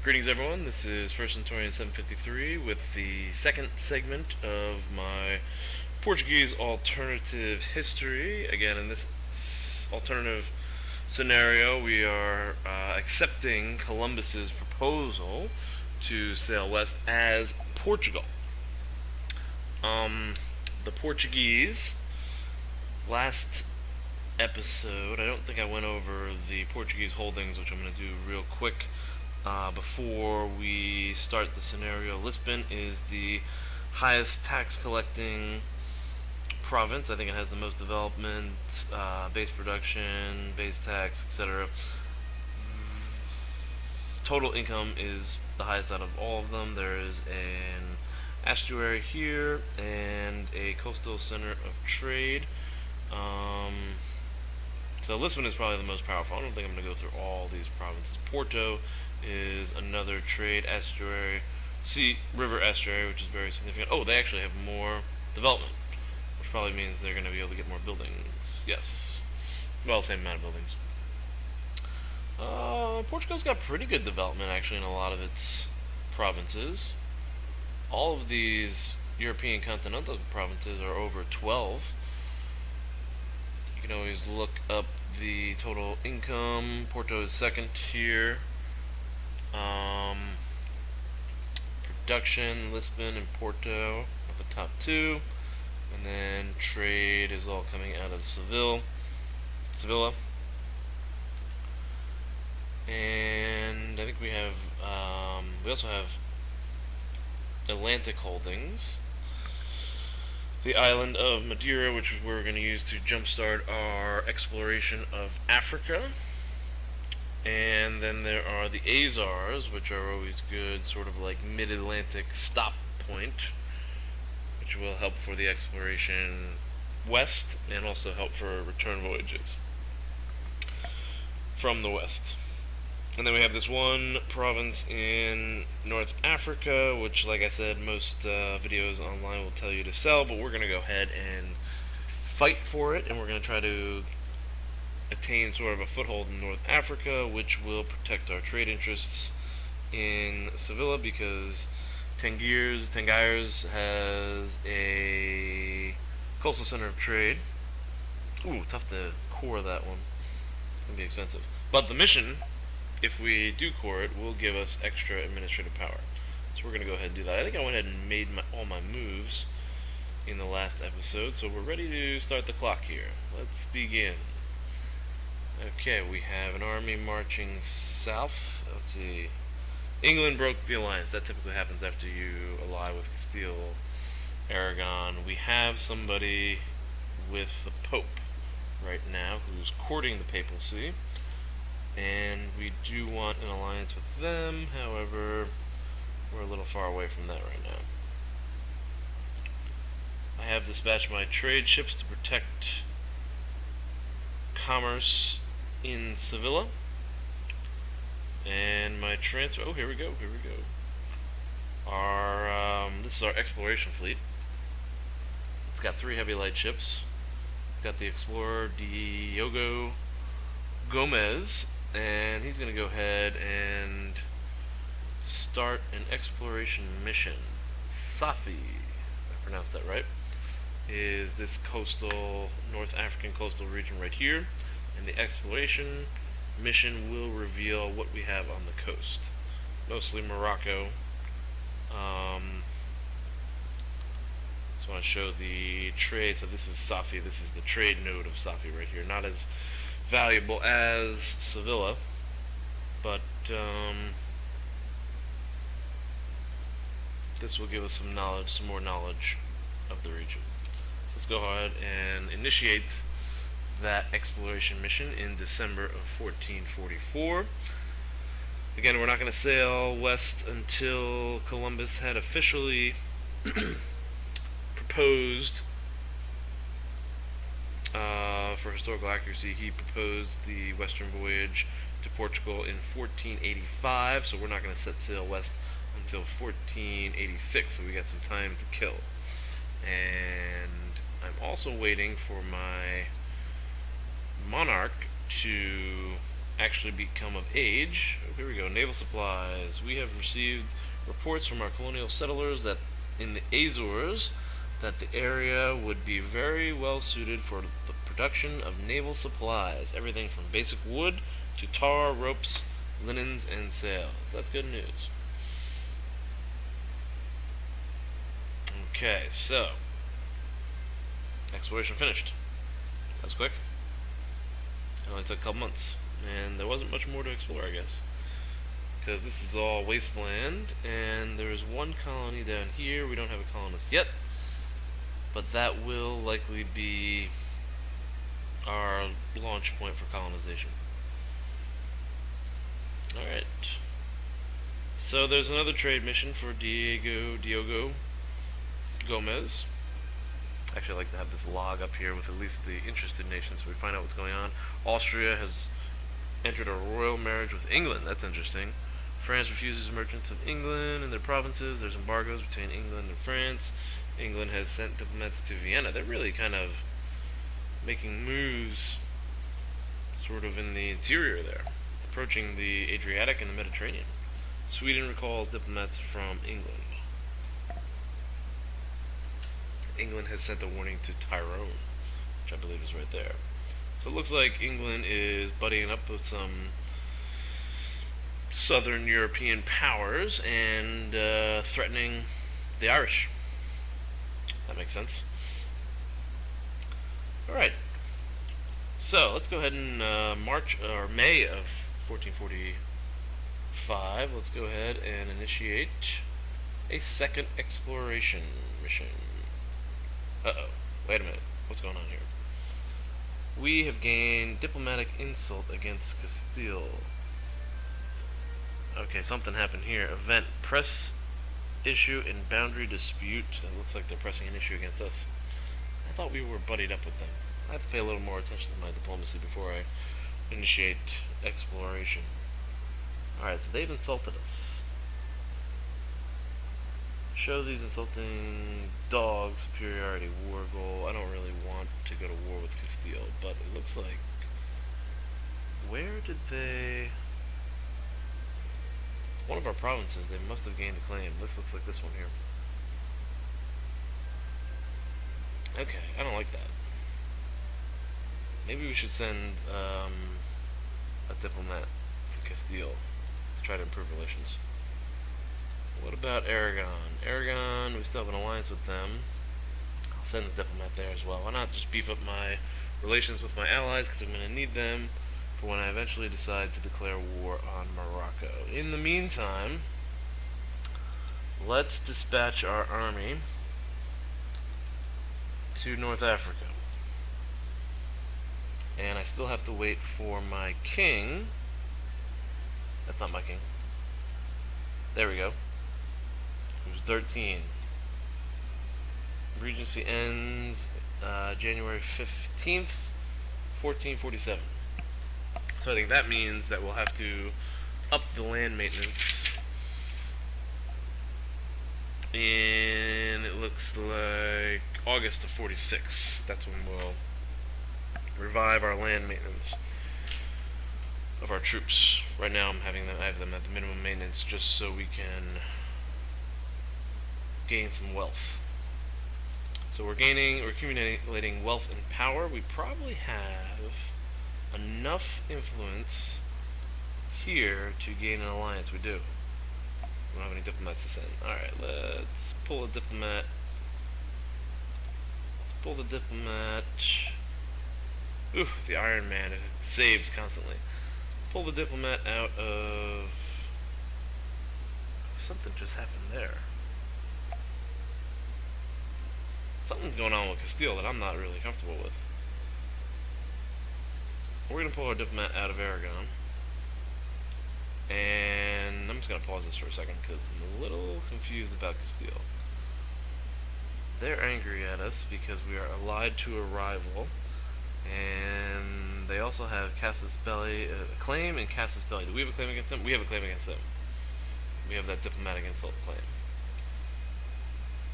Greetings everyone, this is First Centurion 753 with the second segment of my Portuguese alternative history. Again, in this alternative scenario, we are accepting Columbus's proposal to sail west as Portugal. The Portuguese, last episode, I don't think I went over the Portuguese holdings, which I'm going to do real quick. Before we start the scenario, Lisbon is the highest tax collecting province. I think it has the most development, base production, base tax, etc. Total income is the highest out of all of them. There is an estuary here and a coastal center of trade. So Lisbon is probably the most powerful. I don't think I'm going to go through all these provinces. Porto is another trade estuary, river estuary, which is very significant. Oh, they actually have more development, which probably means they're going to be able to get more buildings. Yes. Well, same amount of buildings. Portugal's got pretty good development, actually, in a lot of its provinces. All of these European continental provinces are over 12. You can always look up the total income. Porto is second here. Production, Lisbon and Porto are the top two, and then trade is all coming out of Sevilla. And I think we have, we also have Atlantic holdings. The island of Madeira, which is where we're going to use to jumpstart our exploration of Africa. And then there are the Azores, which are always good, sort of like mid-Atlantic stop point, which will help for the exploration west and also help for return voyages from the west. And then we have this one province in North Africa, which, like I said, most videos online will tell you to sell, but we're going to go ahead and fight for it, and we're going to try to attain sort of a foothold in North Africa, which will protect our trade interests in Sevilla, because Tangiers has a coastal center of trade. Ooh, tough to core that one. It's going to be expensive. But the mission, if we do core it, will give us extra administrative power. So we're going to go ahead and do that. I think I went ahead and made all my moves in the last episode, so we're ready to start the clock here. Let's begin. Okay, we have an army marching south. Let's see. England broke the alliance. That typically happens after you ally with Castile, Aragon. We have somebody with the Pope right now who's courting the papacy, and we do want an alliance with them. However, we're a little far away from that right now. I have dispatched my trade ships to protect commerce in Sevilla, and my transfer. Oh, here we go. This is our exploration fleet. It's got 3 heavy light ships. It's got the explorer Diogo Gomez, and he's going to go ahead and start an exploration mission. Safi, if I pronounced that right, is this coastal, North African coastal region right here, and the exploration mission will reveal what we have on the coast. Mostly Morocco. So I want to show the trade. So this is Safi. This is the trade node of Safi right here. Not as valuable as Sevilla, but this will give us some knowledge, some more knowledge of the region. So let's go ahead and initiate that exploration mission in December of 1444. Again, we're not going to sail west until Columbus had officially proposed, for historical accuracy, he proposed the western voyage to Portugal in 1485, so we're not going to set sail west until 1486, so we got some time to kill. And I'm also waiting for my monarch to actually become of age. Oh, here we go. Naval supplies. We have received reports from our colonial settlers that in the Azores that the area would be very well suited for the production of naval supplies. Everything from basic wood to tar, ropes, linens, and sails. That's good news. Okay, so exploration finished. That was quick. It only took a couple months, and there wasn't much more to explore, I guess, because this is all wasteland, and there is one colony down here. We don't have a colonist yet, but that will likely be our launch point for colonization. Alright, so there's another trade mission for Diogo Gomez. Actually, I'd like to have this log up here with at least the interested nations so we find out what's going on. Austria has entered a royal marriage with England. That's interesting. France refuses merchants of England and their provinces. There's embargoes between England and France. England has sent diplomats to Vienna. They're really kind of making moves sort of in the interior there, approaching the Adriatic and the Mediterranean. Sweden recalls diplomats from England. England has sent a warning to Tyrone, which I believe is right there. So it looks like England is buddying up with some southern European powers and threatening the Irish. That makes sense. Alright, so let's go ahead and May of 1445, let's go ahead and initiate a second exploration mission. Uh-oh, wait a minute, what's going on here? We have gained diplomatic insult against Castile. Okay, something happened here. Event, press issue and boundary dispute. That looks like they're pressing an issue against us. I thought we were buddied up with them. I have to pay a little more attention to my diplomacy before I initiate exploration. Alright, so they've insulted us. Show these insulting dogs superiority war goal. I don't really want to go to war with Castile, but it looks like... Where did they... One of our provinces, they must have gained a claim. This looks like this one here. Okay, I don't like that. Maybe we should send a diplomat to Castile to try to improve relations. What about Aragon? Aragon, we still have an alliance with them. I'll send a diplomat there as well. Why not just beef up my relations with my allies, because I'm going to need them for when I eventually decide to declare war on Morocco. In the meantime, let's dispatch our army to North Africa. And I still have to wait for my king. That's not my king. There we go. Who's 13. Regency ends January 15th, 1447. So I think that means that we'll have to up the land maintenance. And it looks like August of 46. That's when we'll revive our land maintenance of our troops. Right now I have them at the minimum maintenance just so we can gain some wealth. So we're accumulating wealth and power. We probably have enough influence here to gain an alliance. We do. We don't have any diplomats to send. Alright, let's pull a diplomat. Let's pull the diplomat. Ooh, the Iron Man, it saves constantly. Pull the diplomat out of... Something just happened there. Something's going on with Castile that I'm not really comfortable with. We're going to pull our diplomat out of Aragon. And I'm just going to pause this for a second because I'm a little confused about Castile. They're angry at us because we are allied to a rival. And they also have Casus Belli, a claim in Casus Belli. Do we have a claim against them? We have a claim against them. We have that diplomatic insult claim.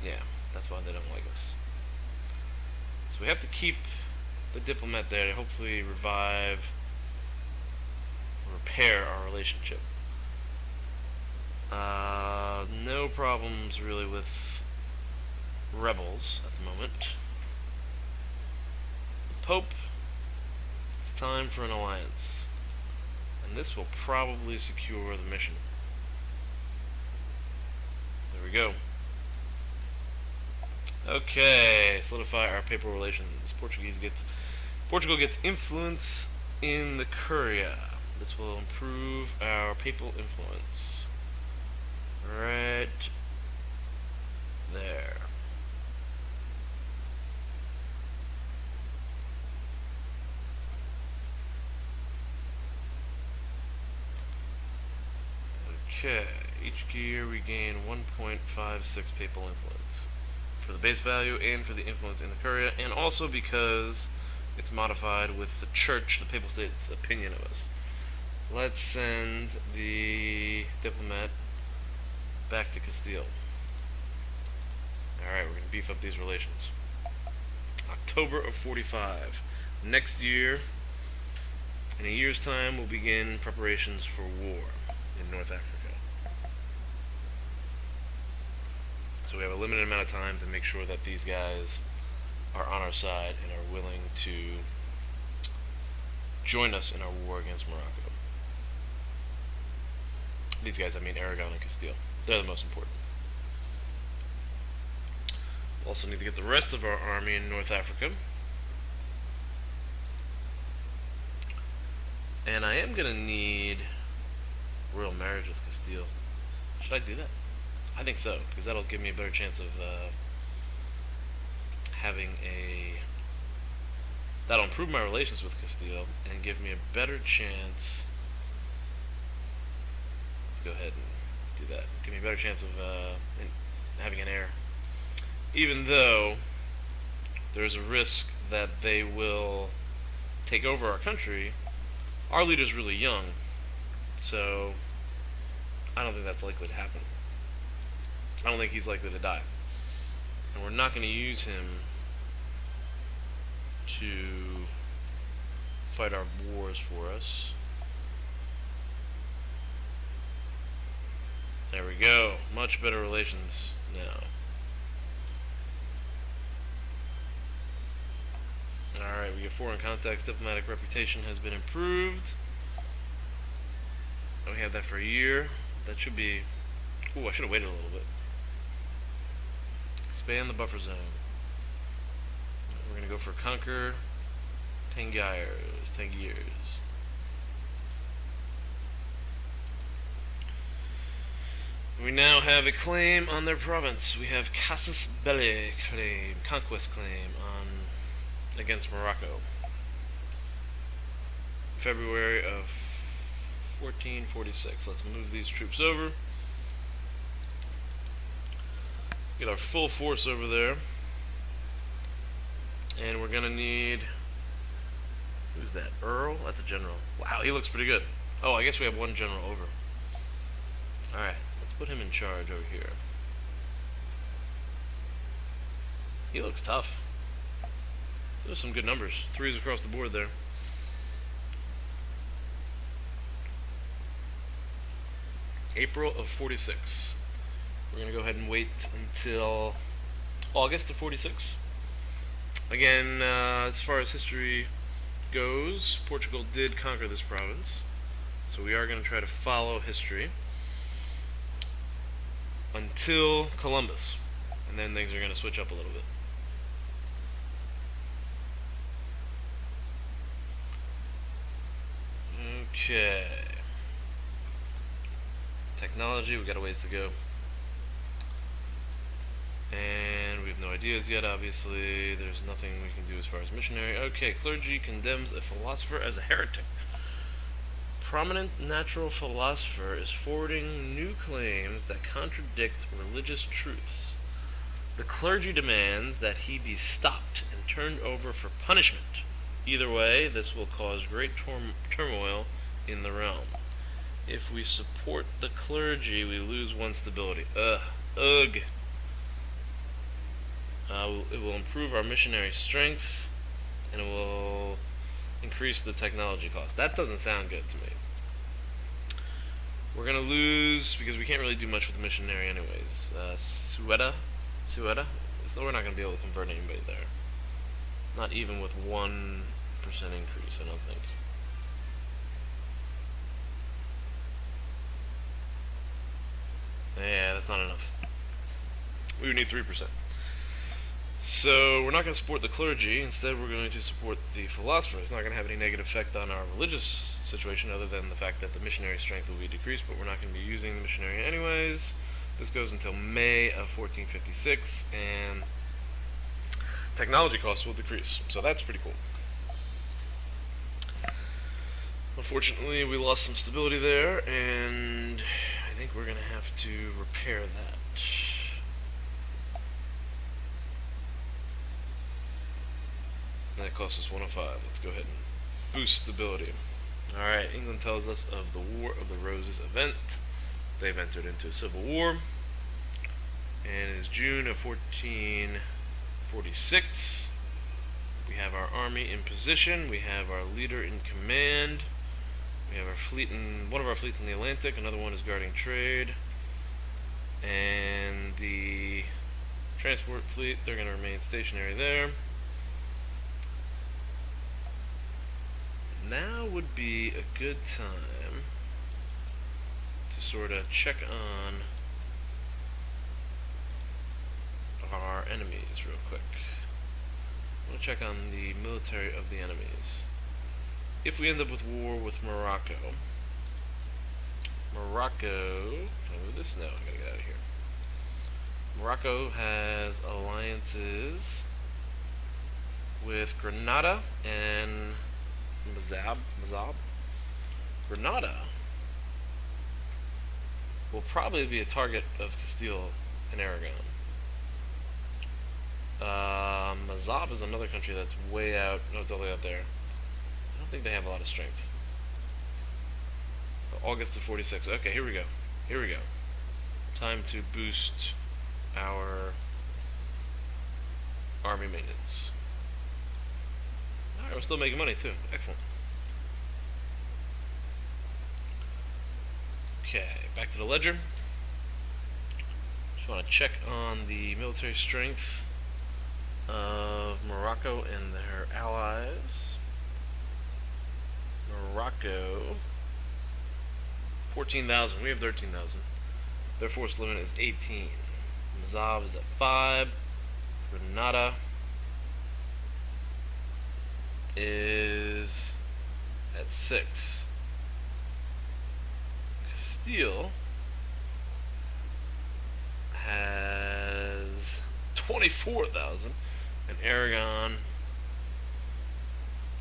Yeah, that's why they don't like us. So we have to keep the diplomat there to hopefully revive repair our relationship. No problems really with rebels at the moment. The Pope, it's time for an alliance. And this will probably secure the mission. There we go. Okay, solidify our papal relations. Portugal gets influence in the Curia. This will improve our papal influence. Right there. Okay, each gear we gain 1.56 papal influence for the base value and for the influence in the Curia, and also because it's modified with the church, the papal state's opinion of us. Let's send the diplomat back to Castile. Alright, we're going to beef up these relations. October of 45. Next year, in a year's time, we'll begin preparations for war in North Africa. So we have a limited amount of time to make sure that these guys are on our side and are willing to join us in our war against Morocco. These guys, I mean Aragon and Castile. They're the most important. We'll also need to get the rest of our army in North Africa. And I am going to need royal marriage with Castile. Should I do that? I think so, because that'll give me a better chance of that'll improve my relations with Castile and give me a better chance. Let's go ahead and do that. Give me a better chance of having an heir. Even though there's a risk that they will take over our country, our leader's really young, so I don't think that's likely to happen. I don't think he's likely to die. And we're not going to use him to fight our wars for us. There we go. Much better relations now. Alright, we get foreign contacts. Diplomatic reputation has been improved. And we have that for a year. That should be... Ooh, I should have waited a little bit. Expand the buffer zone. We're going to go for Conquer Tangiers. We now have a claim on their province. We have Casus Belli claim, conquest claim against Morocco. February of 1446. Let's move these troops over. Get our full force over there. And we're gonna need... Who's that? Earl? That's a general. Wow, he looks pretty good. Oh, I guess we have one general over. Alright, let's put him in charge over here. He looks tough. Those are some good numbers. 3s across the board there. April of 46. We're going to go ahead and wait until August of 46. Again, as far as history goes, Portugal did conquer this province. So we are going to try to follow history until Columbus. And then things are going to switch up a little bit. Okay. Technology, we've got a ways to go. And we have no ideas yet, obviously. There's nothing we can do as far as missionary. Okay, clergy condemns a philosopher as a heretic. Prominent natural philosopher is forwarding new claims that contradict religious truths. The clergy demands that he be stopped and turned over for punishment. Either way, this will cause great turmoil in the realm. If we support the clergy, we lose one stability. Ugh. It will improve our missionary strength, and it will increase the technology cost. That doesn't sound good to me. We're gonna lose because we can't really do much with the missionary anyways. Sueda? We're not gonna be able to convert anybody there. Not even with 1% increase, I don't think. Yeah, that's not enough. We would need 3%. So we're not going to support the clergy. Instead, we're going to support the philosopher. It's not going to have any negative effect on our religious situation other than the fact that the missionary strength will be decreased, but we're not going to be using the missionary anyways. This goes until May of 1456, and technology costs will decrease. So that's pretty cool. Unfortunately, we lost some stability there, and I think we're going to have to repair that. That costs us 105. Let's go ahead and boost stability. Alright, England tells us of the War of the Roses event. They've entered into a civil war. And it is June of 1446. We have our army in position. We have our leader in command. We have our fleet in one of our fleets in the Atlantic. Another one is guarding trade. And the transport fleet, they're going to remain stationary there. Now would be a good time to sort of check on our enemies real quick. I want to check on the military of the enemies. If we end up with war with Morocco, can I move this? No, I gotta get out of here. Morocco has alliances with Granada and Mazab. Granada will probably be a target of Castile and Aragon. Mazab is another country that's way out. No, it's all the way out there. I don't think they have a lot of strength. August of 46. Okay, here we go. Here we go. Time to boost our army maintenance. Alright, we're still making money too. Excellent. Okay, back to the ledger. Just want to check on the military strength of Morocco and their allies. Morocco, 14,000. We have 13,000. Their force limit is 18. Mazab is at 5. Granada is at 6. Castile has 24,000, and Aragon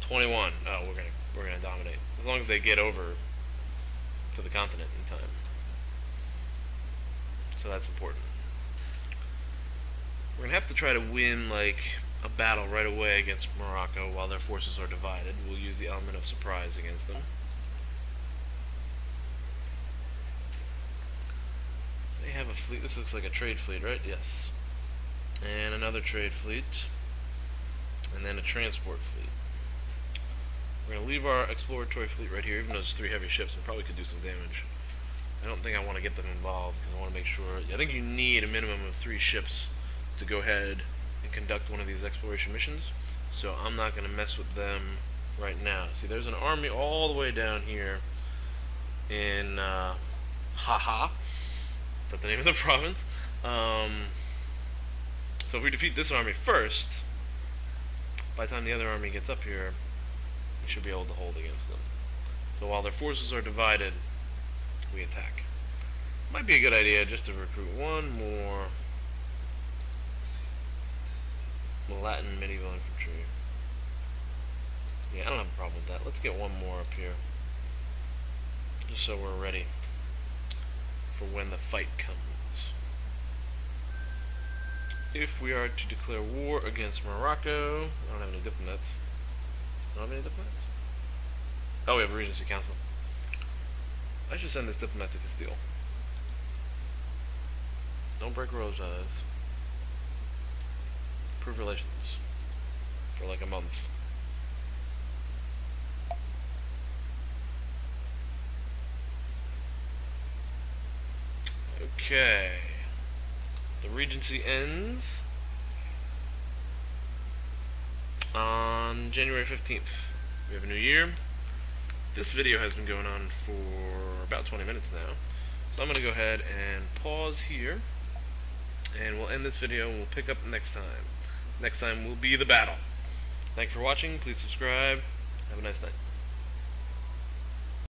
21. Oh, we're gonna dominate as long as they get over to the continent in time. So that's important. We're gonna have to try to win like a battle right away against Morocco while their forces are divided. We'll use the element of surprise against them. They have a fleet. This looks like a trade fleet, right? Yes. And another trade fleet. And then a transport fleet. We're going to leave our exploratory fleet right here, even though there's 3 heavy ships and probably could do some damage. I don't think I want to get them involved because I want to make sure. I think you need a minimum of 3 ships to go ahead and conduct one of these exploration missions. So I'm not going to mess with them right now. See, there's an army all the way down here in Haha. That's the name of the province. So if we defeat this army first, by the time the other army gets up here, we should be able to hold against them. So while their forces are divided, we attack. Might be a good idea just to recruit one more Latin medieval infantry. Yeah, I don't have a problem with that. Let's get one more up here, just so we're ready for when the fight comes. If we are to declare war against Morocco, I don't have any diplomats. I don't have any diplomats? Oh, we have a Regency Council. I should send this diplomat to Castile. Don't break royal ties. Improve relations. For like a month. Okay. The Regency ends on January 15th. We have a new year. This video has been going on for about 20 minutes now. So I'm going to go ahead and pause here. And we'll end this video and we'll pick up next time. Next time will be the battle. Thanks for watching. Please subscribe. Have a nice night.